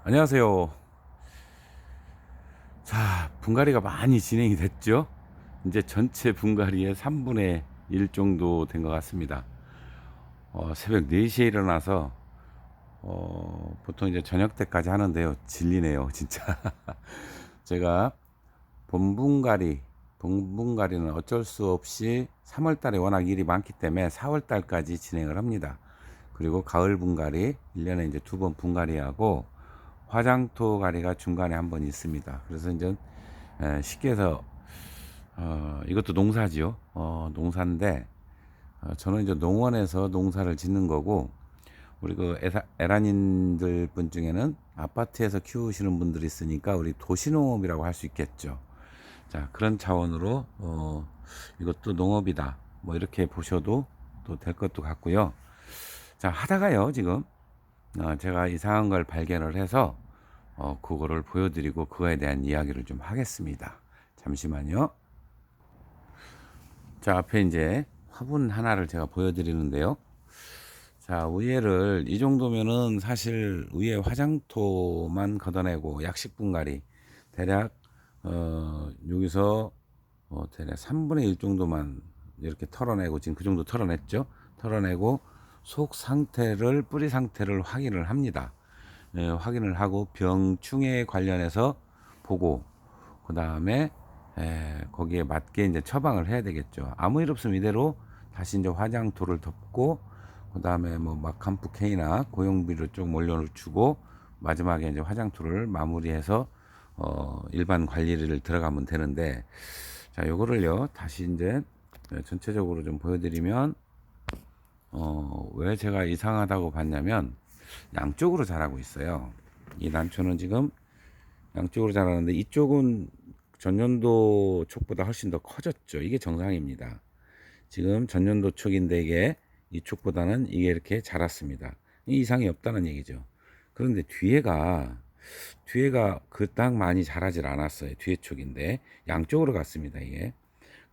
안녕하세요. 자, 분갈이가 많이 진행이 됐죠? 이제 전체 분갈이의 3분의 1 정도 된 것 같습니다. 새벽 4시에 일어나서 보통 이제 저녁 때까지 하는데요. 질리네요, 진짜. 제가 본분갈이, 동분갈이는 어쩔 수 없이 3월 달에 워낙 일이 많기 때문에 4월 달까지 진행을 합니다. 그리고 가을 분갈이 1년에 이제 2번 분갈이하고 화장토 가리가 중간에 한 번 있습니다. 그래서 이제 쉽게 해서 이것도 농사지요. 농사인데 저는 이제 농원에서 농사를 짓는 거고, 우리 그 에란인들 분 중에는 아파트에서 키우시는 분들이 있으니까 우리 도시농업이라고 할 수 있겠죠. 자, 그런 차원으로 이것도 농업이다, 뭐 이렇게 보셔도 또 될 것도 같고요. 자, 하다가요, 지금 제가 이상한 걸 발견을 해서 그거를 보여드리고 그거에 대한 이야기를 좀 하겠습니다. 잠시만요. 자, 앞에 이제 화분 하나를 제가 보여드리는데요. 자, 위에를 이 정도면은 사실 위에 화장토만 걷어내고 약식 분갈이 대략 여기서 대략 3분의 1 정도만 이렇게 털어내고, 지금 그 정도 털어냈죠. 털어내고 속 상태를, 뿌리 상태를 확인을 합니다. 확인을 하고 병충해 관련해서 보고, 그 다음에 거기에 맞게 이제 처방을 해야 되겠죠. 아무 일 없으면 이대로 다시 이제 화장토를 덮고, 그 다음에 뭐 마캄프 K나 고용비를 좀 올려주고, 마지막에 이제 화장토를 마무리해서 일반 관리를 들어가면 되는데, 자, 요거를요 다시 이제 전체적으로 좀 보여드리면, 왜 제가 이상하다고 봤냐면 양쪽으로 자라고 있어요. 이 난초는 지금 양쪽으로 자라는데, 이쪽은 전년도 촉보다 훨씬 더 커졌죠. 이게 정상입니다. 지금 전년도 촉인데 이게 이촉보다는 이게 이렇게 자랐습니다. 이상이 없다는 얘기죠. 그런데 뒤에가 그닥 많이 자라질 않았어요. 뒤에 촉인데 양쪽으로 갔습니다. 이게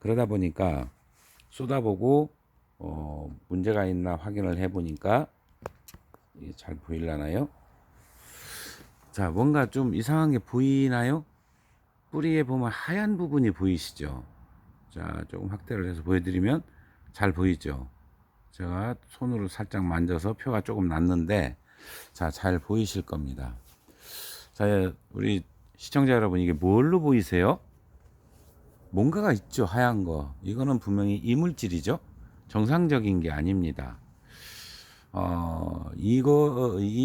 그러다 보니까 쏟아보고 문제가 있나 확인을 해보니까, 이게 잘 보이려나요? 자, 뭔가 좀 이상한 게 보이나요? 뿌리에 보면 하얀 부분이 보이시죠? 자, 조금 확대를 해서 보여드리면 잘 보이죠? 제가 손으로 살짝 만져서 표가 조금 났는데, 자, 잘 보이실 겁니다. 자, 우리 시청자 여러분, 이게 뭘로 보이세요? 뭔가가 있죠, 하얀 거. 이거는 분명히 이물질이죠? 정상적인 게 아닙니다.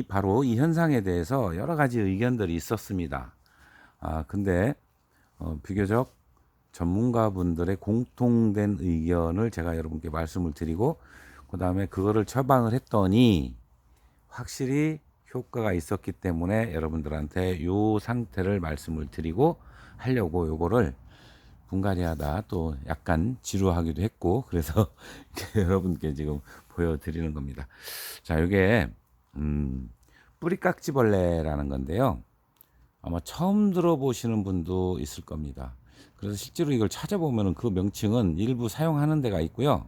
바로 이 현상에 대해서 여러 가지 의견들이 있었습니다. 근데, 비교적 전문가분들의 공통된 의견을 제가 여러분께 말씀을 드리고, 그 다음에 그거를 처방을 했더니 확실히 효과가 있었기 때문에 여러분들한테 요 상태를 말씀을 드리고 하려고, 요거를 분갈이하다 또 약간 지루하기도 했고, 그래서 여러분께 지금 보여드리는 겁니다. 자, 요게 뿌리깍지벌레라는 건데요. 아마 처음 들어보시는 분도 있을 겁니다. 그래서 실제로 이걸 찾아보면 그 명칭은 일부 사용하는 데가 있고요,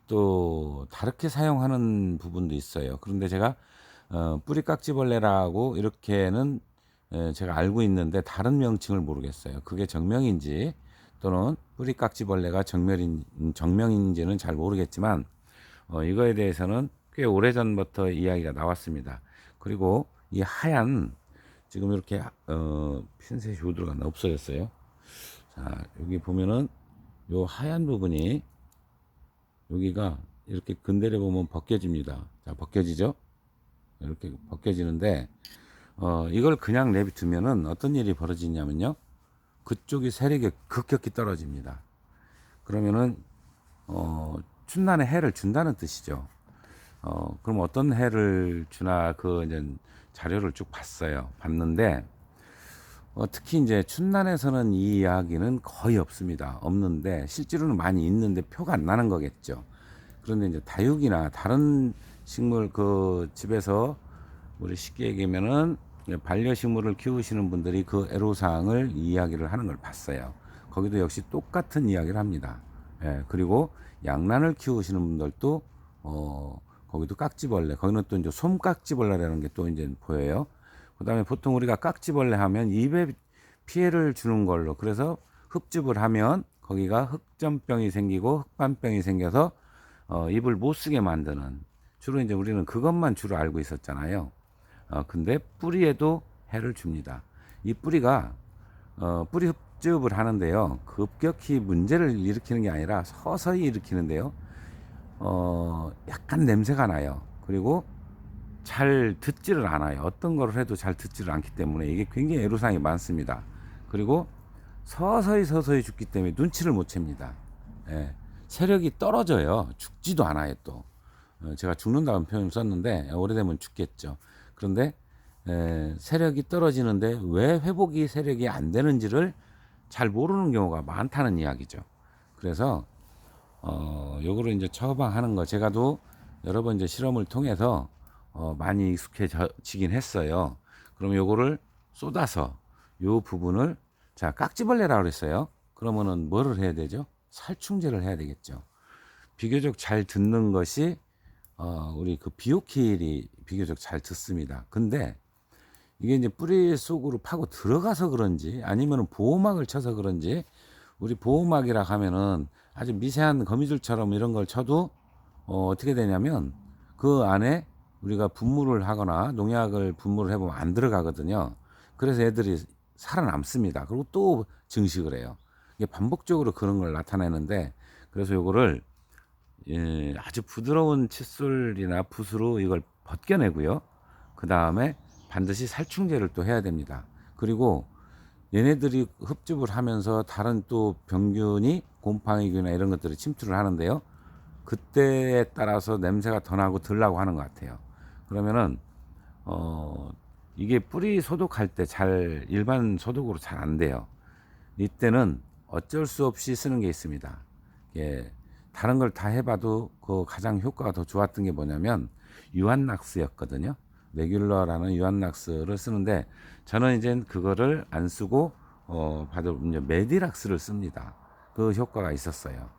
또 다르게 사용하는 부분도 있어요. 그런데 제가 뿌리깍지벌레라고 이렇게는 제가 알고 있는데, 다른 명칭을 모르겠어요. 그게 정명인지 또는 뿌리깍지벌레가 정명인지는 잘 모르겠지만, 이거에 대해서는 꽤 오래전부터 이야기가 나왔습니다. 그리고 이 하얀, 지금 이렇게 핀셋이 어디로 갔나, 없어졌어요. 자, 여기 보면은 요 하얀 부분이, 여기가 이렇게 건드려 보면 벗겨집니다. 자, 벗겨지죠? 이렇게 벗겨지는데, 이걸 그냥 내비두면은 어떤 일이 벌어지냐면요, 그쪽이 세력이 급격히 떨어집니다. 그러면은 춘난에 해를 준다는 뜻이죠. 그럼 어떤 해를 주나, 그 이제 자료를 쭉 봤는데, 특히 이제 춘난에서는 이 이야기는 거의 없습니다. 없는데 실제로는 많이 있는데 표가 안 나는 거겠죠. 그런데 이제 다육이나 다른 식물, 그 집에서 우리 쉽게 얘기하면은 반려식물을 키우시는 분들이 그 애로사항을 이야기를 하는 걸 봤어요. 거기도 역시 똑같은 이야기를 합니다. 예, 그리고 양란을 키우시는 분들도 거기도 깍지벌레, 거기는 또 이제 솜깍지벌레라는 게 또 이제 보여요. 그 다음에 보통 우리가 깍지벌레 하면 입에 피해를 주는 걸로, 그래서 흡즙을 하면 거기가 흑점병이 생기고 흑반병이 생겨서 입을 못 쓰게 만드는, 주로 이제 우리는 그것만 주로 알고 있었잖아요. 근데 뿌리에도 해를 줍니다. 이 뿌리가 뿌리 흡즙을 하는데요, 급격히 문제를 일으키는 게 아니라 서서히 일으키는데요, 약간 냄새가 나요. 그리고 잘 듣지를 않아요. 어떤 걸 해도 잘 듣지를 않기 때문에 이게 굉장히 애로사항이 많습니다. 그리고 서서히 죽기 때문에 눈치를 못 챕니다. 예, 세력이 떨어져요. 죽지도 않아요. 또 제가 죽는다는 표현을 썼는데 오래되면 죽겠죠. 그런데 세력이 떨어지는데 왜 회복이 세력이 안 되는지를 잘 모르는 경우가 많다는 이야기죠. 그래서 요거를 이제 처방하는 거, 제가도 여러 번 이제 실험을 통해서 많이 익숙해지긴 했어요. 그럼 요거를 쏟아서 요 부분을, 자, 깍지벌레라고 그랬어요. 그러면은 뭐를 해야 되죠? 살충제를 해야 되겠죠. 비교적 잘 듣는 것이 우리 그 비오킬이 비교적 잘 듣습니다. 근데 이게 이제 뿌리 속으로 파고 들어가서 그런지 아니면은 보호막을 쳐서 그런지, 우리 보호막이라 하면은 아주 미세한 거미줄처럼 이런 걸 쳐도 어떻게 되냐면 그 안에 우리가 분무를 하거나 농약을 분무를 해보면 안 들어가거든요. 그래서 애들이 살아남습니다. 그리고 또 증식을 해요. 이게 반복적으로 그런 걸 나타내는데, 그래서 요거를 아주 부드러운 칫솔이나 붓으로 이걸 벗겨내고요. 그 다음에 반드시 살충제를 또 해야 됩니다. 그리고 얘네들이 흡집을 하면서 다른 또 병균이, 곰팡이균이나 이런 것들이 침투를 하는데요. 그때에 따라서 냄새가 더 나고 덜 나고 하는 것 같아요. 그러면은 이게 뿌리 소독할 때 잘 일반 소독으로 잘 안 돼요. 이때는 어쩔 수 없이 쓰는 게 있습니다. 예, 다른 걸 다 해봐도 그 가장 효과가 더 좋았던 게 뭐냐면 유한낙스였거든요. 레귤러라는 유한낙스를 쓰는데 저는 이제 그거를 안 쓰고 받을 메디락스를 씁니다. 그 효과가 있었어요.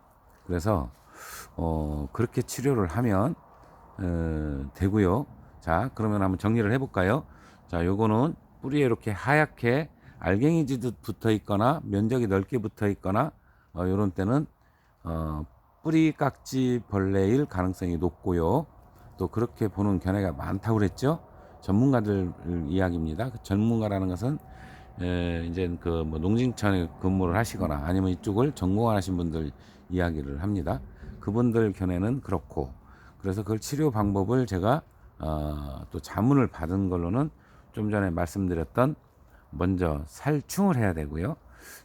그래서 그렇게 치료를 하면 되고요. 자, 그러면 한번 정리를 해볼까요? 자, 요거는 뿌리에 이렇게 하얗게 알갱이지듯 붙어 있거나 면적이 넓게 붙어 있거나 요런 때는 뿌리 깍지 벌레일 가능성이 높고요. 또 그렇게 보는 견해가 많다고 그랬죠. 전문가들 이야기입니다. 그 전문가라는 것은 이제 그 뭐 농진청에 근무를 하시거나 아니면 이쪽을 전공하신 분들 이야기를 합니다. 그분들 견해는 그렇고, 그래서 그 치료 방법을 제가 또 자문을 받은 걸로는 좀 전에 말씀드렸던, 먼저 살충을 해야 되고요.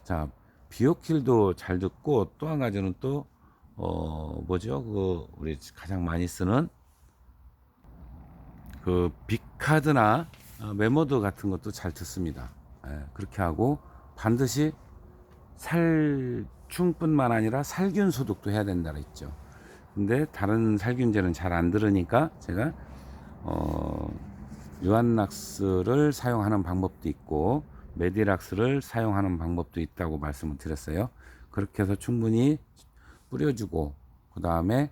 자, 비오킬도 잘 듣고, 또 한 가지는 또 뭐죠? 그 우리 가장 많이 쓰는 그 비카드나 메모드 같은 것도 잘 듣습니다. 그렇게 하고 반드시 살충뿐만 아니라 살균 소독도 해야 된다 그랬죠. 근데 다른 살균제는 잘 안 들으니까 제가 유한락스를 사용하는 방법도 있고 메디락스를 사용하는 방법도 있다고 말씀을 드렸어요. 그렇게 해서 충분히 뿌려주고 그 다음에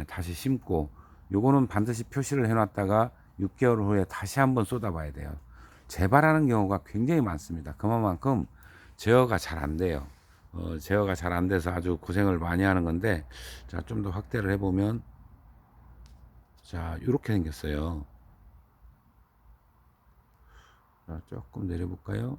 다시 심고, 요거는 반드시 표시를 해놨다가 6개월 후에 다시 한번 쏟아봐야 돼요. 재발하는 경우가 굉장히 많습니다. 그만큼 제어가 잘 안 돼요. 제어가 잘 안 돼서 아주 고생을 많이 하는 건데, 자, 좀 더 확대를 해보면, 자, 이렇게 생겼어요. 자, 조금 내려볼까요?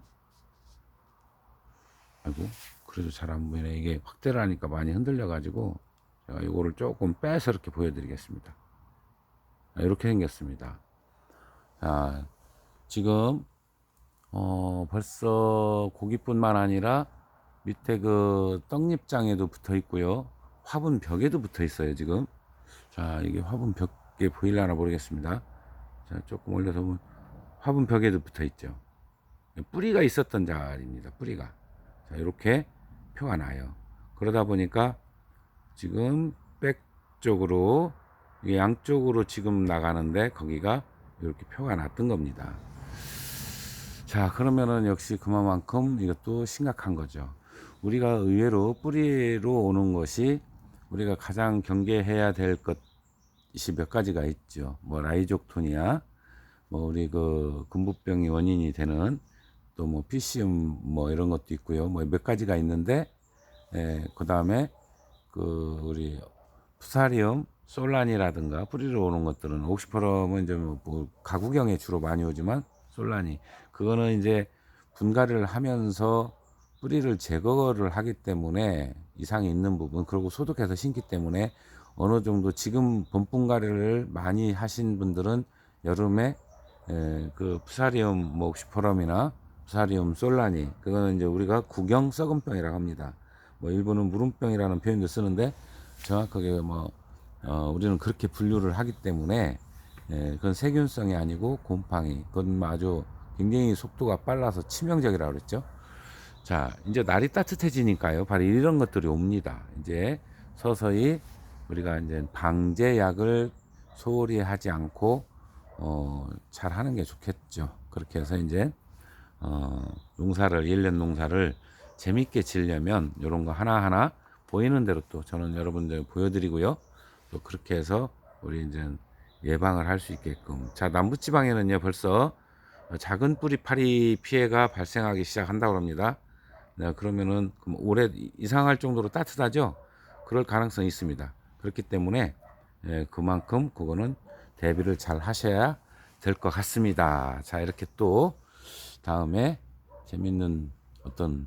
아이고, 그래도 잘 안 보이네. 이게 확대를 하니까 많이 흔들려가지고, 제가 이거를 조금 빼서 이렇게 보여드리겠습니다. 이렇게 생겼습니다. 자, 지금 벌써 고기뿐만 아니라 밑에 그 떡잎장에도 붙어 있고요. 화분 벽에도 붙어 있어요, 지금. 자, 이게 화분 벽에 보이려나 모르겠습니다. 자, 조금 올려서 보면 화분 벽에도 붙어 있죠. 뿌리가 있었던 자리입니다, 뿌리가. 자, 이렇게 표가 나요. 그러다 보니까 지금 백 쪽으로, 이게 양쪽으로 지금 나가는데 거기가 이렇게 표가 났던 겁니다. 자, 그러면은 역시 그만큼 이것도 심각한 거죠. 우리가 의외로 뿌리로 오는 것이 우리가 가장 경계해야 될 것이 몇 가지가 있죠. 뭐 라이족토니아, 뭐 우리 그 금부병이 원인이 되는 또 뭐 PCM 뭐 이런 것도 있고요. 뭐 몇 가지가 있는데, 그 다음에 그 우리 푸사리움, 솔란이라든가 뿌리로 오는 것들은 옥시퍼럼은 이제 뭐 가구경에 주로 많이 오지만 솔란이 그거는 이제 분갈이를 하면서 뿌리를 제거를 하기 때문에 이상이 있는 부분, 그리고 소독해서 심기 때문에 어느 정도 지금 봄분갈이를 많이 하신 분들은 여름에 그 푸사리움 뭐 옥시퍼럼이나 푸사리움 솔라니, 그거는 이제 우리가 구경 썩은병이라고 합니다. 뭐 일본은 무름병이라는 표현도 쓰는데 정확하게 뭐 우리는 그렇게 분류를 하기 때문에, 그건 세균성이 아니고 곰팡이, 그건 아주 굉장히 속도가 빨라서 치명적이라고 그랬죠. 자, 이제 날이 따뜻해지니까요, 바로 이런 것들이 옵니다. 이제 서서히 우리가 이제 방제약을 소홀히 하지 않고 잘 하는 게 좋겠죠. 그렇게 해서 이제 농사를, 일년 농사를 재밌게 지려면 이런 거 하나하나 보이는 대로 또 저는 여러분들 보여드리고요. 또 그렇게 해서 우리 이제 예방을 할 수 있게끔. 자, 남부지방에는요 벌써 작은 뿌리 파리 피해가 발생하기 시작한다고 합니다. 네, 그러면은 올해 이상할 정도로 따뜻하죠. 그럴 가능성이 있습니다. 그렇기 때문에 그만큼 그거는 대비를 잘 하셔야 될 것 같습니다. 자, 이렇게 또 다음에 재밌는 어떤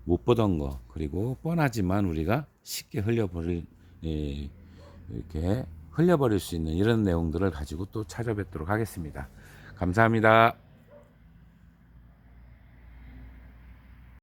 못 보던 거, 그리고 뻔하지만 우리가 쉽게 흘려버릴, 이렇게 흘려버릴 수 있는 이런 내용들을 가지고 또 찾아뵙도록 하겠습니다. 감사합니다.